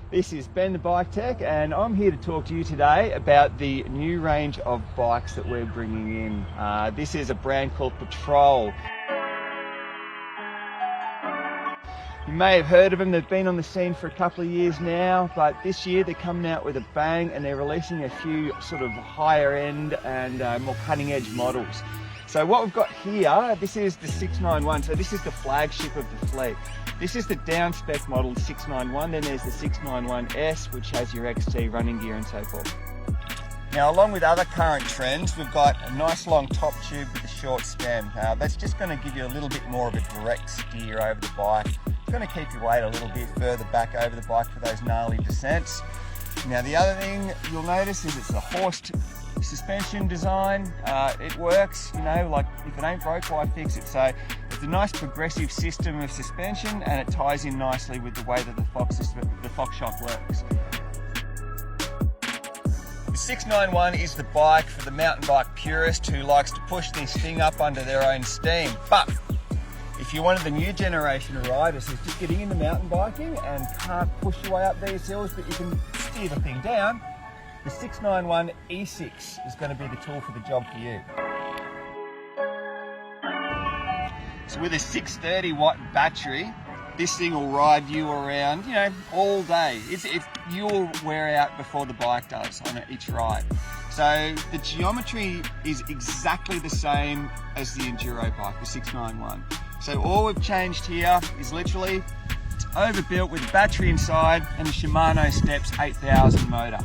This is Ben the Bike Tech, and I'm here to talk to you today about the new range of bikes that we're bringing in. This is a brand called Patrol. You may have heard of them. They've been on the scene for a couple of years now, but this year they're coming out with a bang and they're releasing a few sort of higher end and more cutting edge models. So what we've got here, this is the 691, so this is the flagship of the fleet. This is the down spec model 691, then there's the 691S, which has your XT running gear and so forth. Now, along with other current trends, we've got a nice long top tube with a short stem. That's just going to give you a little bit more of a direct steer over the bike. It's going to keep your weight a little bit further back over the bike for those gnarly descents. Now, the other thing you'll notice is it's a horsed suspension design. It works, you know, like if it ain't broke, why fix it? So it's a nice progressive system of suspension, and it ties in nicely with the way that the Fox shock works. The 691 is the bike for the mountain bike purist who likes to push this thing up under their own steam. But if you're one of the new generation of riders who's just getting into mountain biking and can't push your way up these hills, but you can steer the thing down, the 691 E6 is going to be the tool for the job for you. So with a 630 watt battery, this thing will ride you around, you know, all day. You'll wear out before the bike does on each ride. So the geometry is exactly the same as the enduro bike, the 691. So all we've changed here is literally it's overbuilt with a battery inside and a Shimano Steps 8000 motor.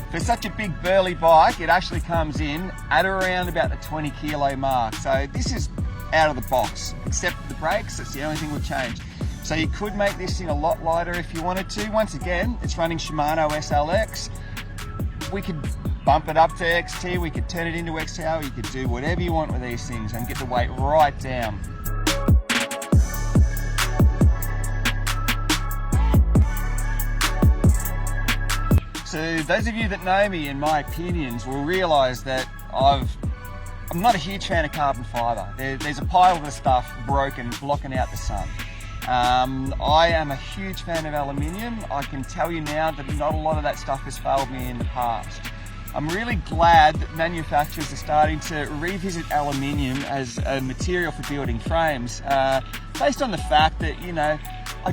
For such a big burly bike, it actually comes in at around about the 20 kilo mark. So this is out of the box, except for the brakes. That's the only thing we've changed. So you could make this thing a lot lighter if you wanted to. Once again, it's running Shimano SLX. We could bump it up to XT, we could turn it into XT, you could do whatever you want with these things and get the weight right down. So those of you that know me and my opinions will realise that I'm not a huge fan of carbon fibre. There's a pile of the stuff broken, blocking out the sun. I am a huge fan of aluminium. I can tell you now that not a lot of that stuff has failed me in the past. I'm really glad that manufacturers are starting to revisit aluminium as a material for building frames, based on the fact that, you know, I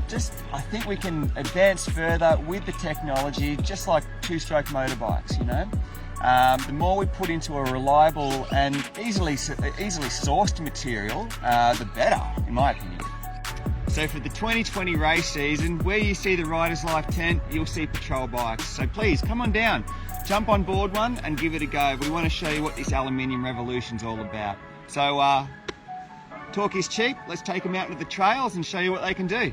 think we can advance further with the technology, just like two-stroke motorbikes, you know. The more we put into a reliable and easily sourced material, the better, in my opinion. So for the 2020 race season, where you see the Riders Life tent, you'll see Patrol bikes. So please, come on down, jump on board one and give it a go. We want to show you what this aluminium revolution's all about. So talk is cheap. Let's take them out into the trails and show you what they can do.